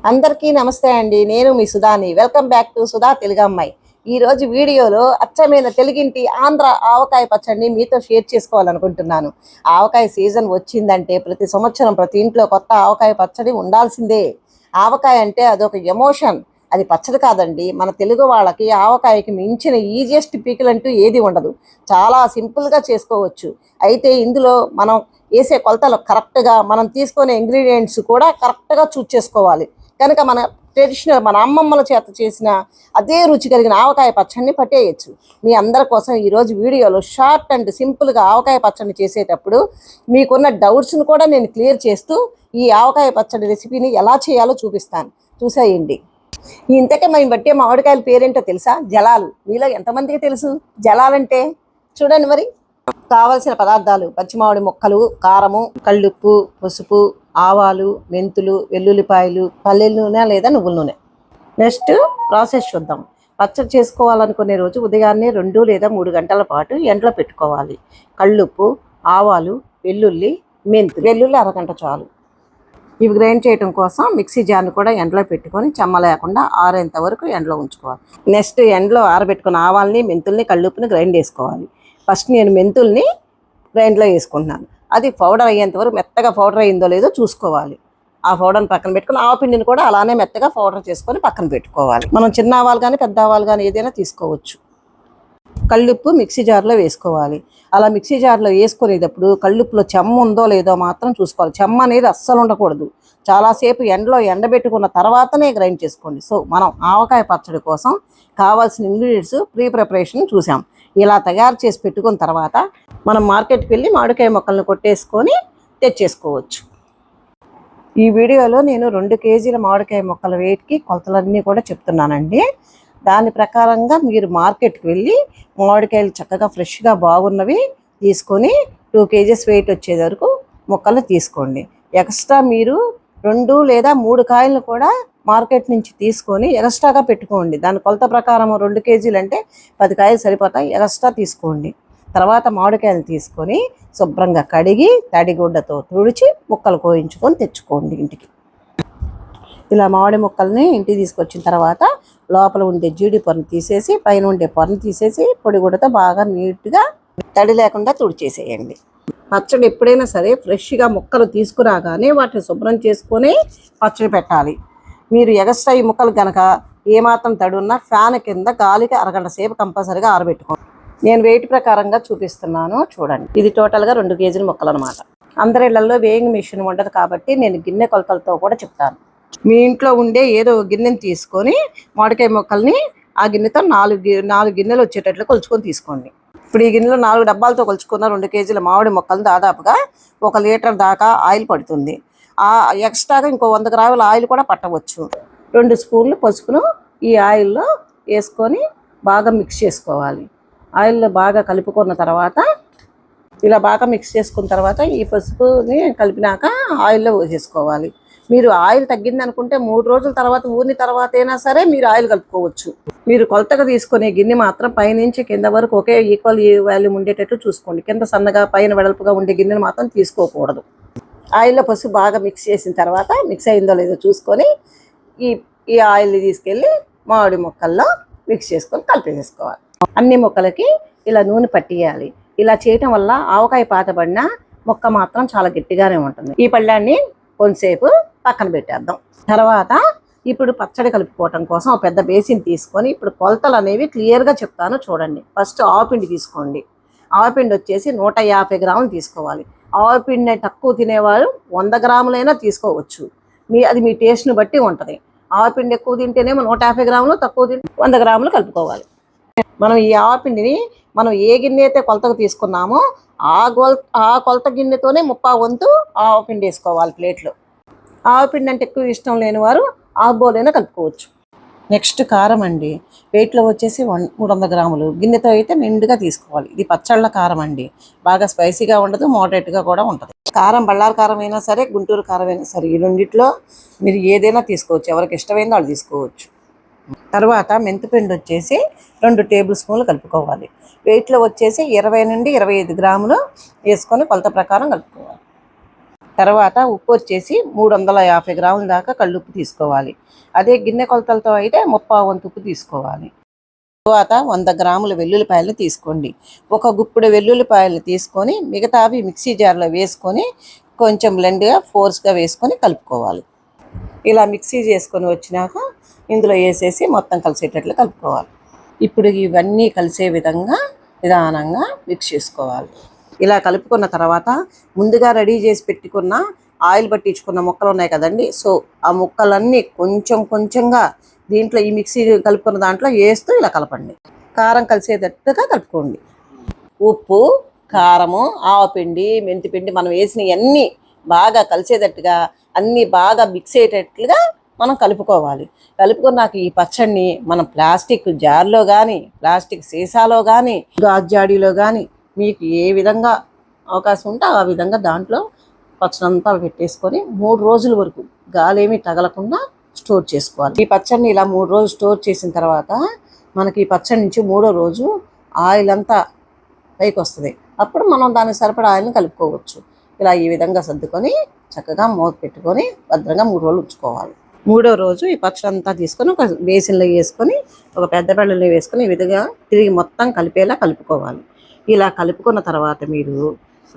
అందరికీ నమస్తే అండి. నేను మీ సుధాని. Welcome back to Sudha Telugu అమ్మాయి. ఈ రోజు వీడియోలో అచ్చమైన తెలుగింటి ఆంధ్ర ఆవకాయ పచ్చడిని మీతో షేర్ చేసుకోవాలనుకుంటున్నాను. ఆవకాయ సీజన్ వచ్చిందంటే ప్రతి సంవత్సరం ప్రతి ఇంట్లో కొత్త ఆవకాయ పచ్చడి ఉండాల్సిందే. ఆవకాయ అంటే అదొక ఎమోషన్. అది పచ్చడి కాదండి. మన తెలుగు వాళ్ళకి ఆవకాయకి మించిన ఈజియెస్ట్ పీకిల్ అంటూ ఏది ఉండదు. చాలా సింపుల్గా చేసుకోవచ్చు. అయితే ఇందులో మనం వేసే కొలతలు కరెక్ట్గా, మనం తీసుకునే ఇంగ్రీడియంట్స్ కూడా కరెక్ట్గా చూస్ చేసుకోవాలి. కనుక మన ట్రెడిషనల్ మన అమ్మమ్మల చేత చేసిన అదే రుచి కలిగిన ఆవకాయ పచ్చడిని పట్టేయచ్చు. మీ అందరి కోసం ఈరోజు వీడియోలో షార్ట్ అండ్ సింపుల్గా ఆవకాయ పచ్చడిని చేసేటప్పుడు మీకున్న డౌట్స్ని కూడా నేను క్లియర్ చేస్తూ ఈ ఆవకాయ పచ్చడి రెసిపీని ఎలా చేయాలో చూపిస్తాను. చూసేయండి. ఇంతకే మేము బట్టే మామిడికాయల పేరేంటో తెలుసా? జలాలు. మీలో ఎంతమందికి తెలుసు జలాలంటే? చూడండి మరి. కావలసిన పదార్థాలు: పచ్చిమామిడి ముక్కలు, కారము, కళ్ళుప్పు, పసుపు, ఆవాలు, మెంతులు, వెల్లుల్లిపాయలు, పల్లెల నూనె లేదా నువ్వుల నూనె. నెక్స్ట్ ప్రాసెస్ చూద్దాం. పచ్చడి చేసుకోవాలనుకునే రోజు ఉదయాన్నే 2 లేదా 3 గంటల పాటు ఎండలో పెట్టుకోవాలి. కళ్ళుప్పు, ఆవాలు, వెల్లుల్లి, వెల్లుల్లి అరగంట చాలు. ఇవి గ్రైండ్ చేయడం కోసం మిక్సీ జార్ని కూడా ఎండలో పెట్టుకొని చెమ్మ లేకుండా ఆరేంత వరకు ఎండలో ఉంచుకోవాలి. నెక్స్ట్ ఎండలో ఆరబెట్టుకున్న ఆవాల్ని, మెంతుల్ని, కళ్ళుప్పుని గ్రైండ్ చేసుకోవాలి. ఫస్ట్ నేను మెంతుల్ని గ్రైండ్లో వేసుకుంటున్నాను. అది పౌడర్ అయ్యేంత వరకు మెత్తగా పౌడర్ అయ్యిందో లేదో చూసుకోవాలి. ఆ పౌడర్ని పక్కన పెట్టుకుని ఆవపిండిని కూడా అలానే మెత్తగా పౌడర్ చేసుకొని పక్కన పెట్టుకోవాలి. మనం చిన్న ఆవాలు కానీ పెద్ద ఆవాలు కానీ ఏదైనా తీసుకోవచ్చు. కళ్ళుప్పు మిక్సీ జార్లో వేసుకోవాలి. అలా మిక్సీ జార్లో వేసుకునేటప్పుడు కళ్ళుప్పులో చెమ్మ ఉందో లేదో మాత్రం చూసుకోవాలి. చెమ్మ అనేది అస్సలు ఉండకూడదు. చాలాసేపు ఎండలో ఎండబెట్టుకున్న తర్వాతనే గ్రైండ్ చేసుకోండి. సో మనం ఆవకాయ పచ్చడి కోసం కావాల్సిన ఇంగ్రీడియంట్స్ ప్రిపరేషన్ చూసాం. ఇలా తయారు చేసి పెట్టుకున్న తర్వాత మనం మార్కెట్కి వెళ్ళి మామిడికాయ మొక్కలను కొట్టేసుకొని తెచ్చేసుకోవచ్చు. ఈ వీడియోలో నేను 2 కేజీల మామిడికాయ మొక్కల వెయిట్కి కొలతలన్నీ కూడా చెప్తున్నానండి. దాని ప్రకారంగా మీరు మార్కెట్కి వెళ్ళి మామిడికాయలు చక్కగా ఫ్రెష్గా బాగున్నవి తీసుకొని 2 కేజీస్ వెయిట్ వచ్చే వరకు మొక్కలను తీసుకోండి. ఎక్స్ట్రా మీరు 2 లేదా 3 కాయలను కూడా మార్కెట్ నుంచి తీసుకొని ఎక్స్ట్రాగా పెట్టుకోండి. దాని కొలత ప్రకారం 2 కేజీలు అంటే 10 కాయలు సరిపోతాయి. ఎక్స్ట్రా తీసుకోండి. తర్వాత మామిడికాయలు తీసుకొని శుభ్రంగా కడిగి తడిగుడ్డతో తుడిచి ముక్కలు కోయించుకొని తెచ్చుకోండి ఇంటికి. ఇలా మామిడి ముక్కల్ని ఇంటికి తీసుకొచ్చిన తర్వాత లోపల ఉండే జీడి పొరను తీసేసి పైన ఉండే పొరను తీసేసి పొడిగుడ్డతో బాగా నీట్గా తడి లేకుండా తుడిచేసేయండి. పచ్చడి ఎప్పుడైనా సరే ఫ్రెష్గా ముక్కలు తీసుకురాగానే వాటిని శుభ్రం చేసుకొని పచ్చడి పెట్టాలి. మీరు ఎగస్ట్రా ఈ ముక్కలు కనుక ఏమాత్రం తడి ఉన్నా ఫ్యాన్ కింద గాలికి అరగంట సేపు కంపల్సరీగా ఆరబెట్టుకోండి. నేను వెయిట్ ప్రకారంగా చూపిస్తున్నాను చూడండి. ఇది టోటల్గా 2 కేజీల ముక్కలు అనమాట. అందరి ఇళ్లలో వేయింగ్ మిషన్ ఉండదు కాబట్టి నేను గిన్నె కొలతలతో కూడా చెప్తాను. మీ ఇంట్లో ఉండే ఏదో గిన్నెని తీసుకొని మామిడికాయ ముక్కల్ని ఆ గిన్నెతో 4 గిన్నెలు వచ్చేటట్లు కొలుచుకొని తీసుకోండి. ఇప్పుడు ఈ గిన్నెలో 4 డబ్బాలతో కొలుచుకున్న 2 కేజీల మామిడి ముక్కలు దాదాపుగా 1 లీటర్ దాకా ఆయిల్ పడుతుంది. ఎక్స్ట్రాగా ఇంకో 100 గ్రాముల ఆయిల్ కూడా పట్టవచ్చు. 2 స్పూన్లు పసుపును ఈ ఆయిల్లో వేసుకొని బాగా మిక్స్ చేసుకోవాలి. ఆయిల్లో బాగా కలుపుకున్న తర్వాత ఇలా బాగా మిక్స్ చేసుకున్న తర్వాత ఈ పసుపుని కలిపినాక ఆయిల్లో వేసేసుకోవాలి. మీరు ఆయిల్ తగ్గింది అనుకుంటే 3 రోజుల తర్వాత ఊరిన తర్వాత అయినా సరే మీరు ఆయిల్ కలుపుకోవచ్చు. మీరు కొలతగా తీసుకునే గిన్నె మాత్రం పైనుంచి కింద వరకు ఒకే ఈక్వల్ వాల్యూమ్ ఉండేటట్టు చూసుకోండి. కింద సన్నగా పైన వెడల్పుగా ఉండే గిన్నెను మాత్రం తీసుకోకూడదు. ఆయిల్లో పసుపు బాగా మిక్స్ చేసిన తర్వాత మిక్స్ అయిందో లేదో చూసుకొని ఈ ఆయిల్ని తీసుకెళ్ళి మామిడి ముక్కల్లో మిక్స్ చేసుకొని కలిపేసుకోవాలి. అన్ని ముక్కలకి ఇలా నూనె పట్టియాలి. ఇలా చేయటం వల్ల ఆవకాయ పాతబడిన ముక్క మాత్రం చాలా గట్టిగానే ఉంటుంది. ఈ పళ్ళాన్ని కొంతసేపు పక్కన పెట్టేద్దాం. తర్వాత ఇప్పుడు పచ్చడి కలుపుకోవటం కోసం ఒక పెద్ద బేసిన్ తీసుకొని ఇప్పుడు కొలతలు అనేవి క్లియర్గా చెప్తాను చూడండి. ఫస్ట్ ఆవపిండి తీసుకోండి. ఆవపిండి వచ్చేసి 150 గ్రాములు తీసుకోవాలి. ఆవపిండి తక్కువ తినేవాళ్ళు 100 గ్రాములైనా తీసుకోవచ్చు. అది మీ టేస్ట్ని బట్టి ఉంటుంది. ఆవపిండి ఎక్కువ తింటేనేమో 150 గ్రాములు, తక్కువ తింటే 100 గ్రాములు కలుపుకోవాలి. మనం ఈ ఆవపిండిని మనం ఏ గిన్నె అయితే కొలతకు తీసుకున్నామో ఆ కొలత గిన్నెతోనే 30 వంతు ఆవపిండి వేసుకోవాలి ప్లేట్లో. ఆవపిండి అంటే ఎక్కువ ఇష్టం లేని వారు హాఫ్ బౌలైనా కలుపుకోవచ్చు. నెక్స్ట్ కారం అండి. వెయిట్లో వచ్చేసి 300 గ్రాములు. గిన్నెతో అయితే నిండుగా తీసుకోవాలి. ఇది పచ్చళ్ళ కారం అండి. బాగా స్పైసీగా ఉండదు, మోడరేట్గా కూడా ఉంటుంది. కారం బళ్ళారి కారం అయినా సరే, గుంటూరు కారం అయినా సరే, ఈ రెండిట్లో మీరు ఏదైనా తీసుకోవచ్చు. ఎవరికి ఇష్టమైందో వాళ్ళు తీసుకోవచ్చు. తర్వాత మెంతిపిండి వచ్చేసి 2 టేబుల్ స్పూన్లు కలుపుకోవాలి. వెయిట్లో వచ్చేసి 20 నుండి 25 గ్రాములు వేసుకొని కొలత ప్రకారం కలుపుకోవాలి. తర్వాత ఉప్పు వచ్చేసి 350 గ్రాముల దాకా కళ్ళుప్పు తీసుకోవాలి. అదే గిన్నె కొలతలతో అయితే 30 వంతు ఉప్పు తీసుకోవాలి. తర్వాత 100 గ్రాముల వెల్లుల్లిపాయలు తీసుకోండి. ఒక గుప్పుడు వెల్లుల్లిపాయలు తీసుకొని మిగతావి మిక్సీ జార్లో వేసుకొని కొంచెం బ్లెండ్గా ఫోర్స్గా వేసుకొని కలుపుకోవాలి. ఇలా మిక్సీ చేసుకొని వచ్చినాక ఇందులో వేసేసి మొత్తం కలిసేటట్లు కలుపుకోవాలి. ఇప్పుడు ఇవన్నీ కలిసే విధంగా నిదానంగా మిక్స్ చేసుకోవాలి. ఇలా కలుపుకున్న తర్వాత ముందుగా రెడీ చేసి పెట్టుకున్న ఆయిల్ పట్టించుకున్న ముక్కలు ఉన్నాయి కదండి, సో ఆ ముక్కలన్నీ కొంచెం కొంచెంగా దీంట్లో ఈ మిక్సీ కలుపుకున్న దాంట్లో వేస్తూ ఇలా కలపండి. కారం కలిసేటట్టుగా కలుపుకోండి. ఉప్పు, కారము, ఆవపిండి, మెంతిపిండి మనం వేసినవన్నీ బాగా కలిసేటట్టుగా అన్నీ బాగా మిక్స్ అయ్యేటట్లుగా మనం కలుపుకోవాలి. కలుపుకున్నాక ఈ పచ్చడిని మనం ప్లాస్టిక్ జార్లో కానీ, ప్లాస్టిక్ సీసాలో కానీ, గాజు జాడీలో కానీ మీకు ఏ విధంగా అవకాశం ఉంటే ఆ విధంగా దాంట్లో పచ్చడంతా పెట్టేసుకొని 3 రోజుల వరకు గాలేమీ తగలకుండా స్టోర్ చేసుకోవాలి. ఈ పచ్చడిని ఇలా 3 రోజులు స్టోర్ చేసిన తర్వాత మనకి ఈ పచ్చడి నుంచి 3వ రోజు ఆయిల్ అంతా పైకి వస్తుంది. అప్పుడు మనం దానికి సరిపడా ఆయిల్ని కలుపుకోవచ్చు. ఇలా ఈ విధంగా సర్దుకొని చక్కగా మూత పెట్టుకొని భద్రంగా 3 రోజులు ఉంచుకోవాలి. 3వ రోజు ఈ పచ్చడి అంతా తీసుకొని ఒక బేసిన్లో వేసుకొని ఒక పెద్ద బెల్లంలో వేసుకొని ఈ విధంగా తిరిగి మొత్తం కలిపేలా కలుపుకోవాలి. ఇలా కలుపుకున్న తర్వాత మీరు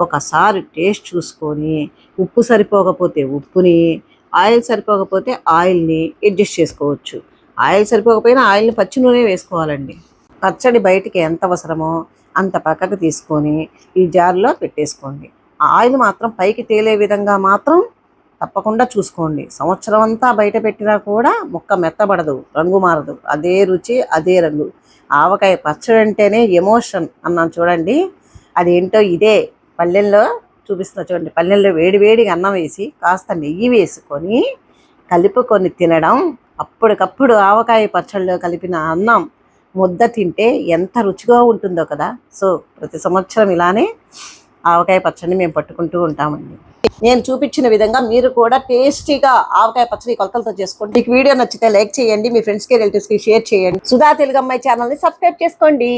ఒకసారి టేస్ట్ చూసుకొని ఉప్పు సరిపోకపోతే ఉప్పుని, ఆయిల్ సరిపోకపోతే ఆయిల్ని అడ్జస్ట్ చేసుకోవచ్చు. ఆయిల్ సరిపోకపోయినా ఆయిల్ని పచ్చి నూనె వేసుకోవాలండి. పచ్చడి బయటికి ఎంత అవసరమో అంత పక్కకు తీసుకొని ఈ జార్లో పెట్టేసుకోండి. ఆయిల్ మాత్రం పైకి తేలే విధంగా మాత్రం తప్పకుండా చూసుకోండి. సంవత్సరం అంతా బయట పెట్టినా కూడా ముక్క మెత్తబడదు, రంగు మారదు, అదే రుచి అదే రంగు. ఆవకాయ పచ్చడి అంటేనే ఎమోషన్ అన్నాను చూడండి, అదేంటో ఇదే. పల్లెల్లో చూపిస్తున్నా చూడండి, పల్లెల్లో వేడివేడిగా అన్నం వేసి కాస్త నెయ్యి వేసుకొని కలుపుకొని తినడం. అప్పటికప్పుడు ఆవకాయ పచ్చడిలో కలిపిన అన్నం ముద్ద తింటే ఎంత రుచిగా ఉంటుందో కదా. సో ప్రతి సంవత్సరం ఇలానే ఆవకాయ పచ్చడిని మేము పట్టుకుంటూ ఉంటామండి. నేను చూపించిన విధంగా మీరు కూడా టేస్టీగా ఆవకాయ పచ్చడి కొలతలతో చేసుకోండి. మీకు వీడియో నచ్చితే లైక్ చేయండి, మీ ఫ్రెండ్స్కి రిలేటివ్స్కి షేర్ చేయండి. సుధా తెలుగమ్మాయి ఛానల్ని సబ్స్క్రైబ్ చేసుకోండి.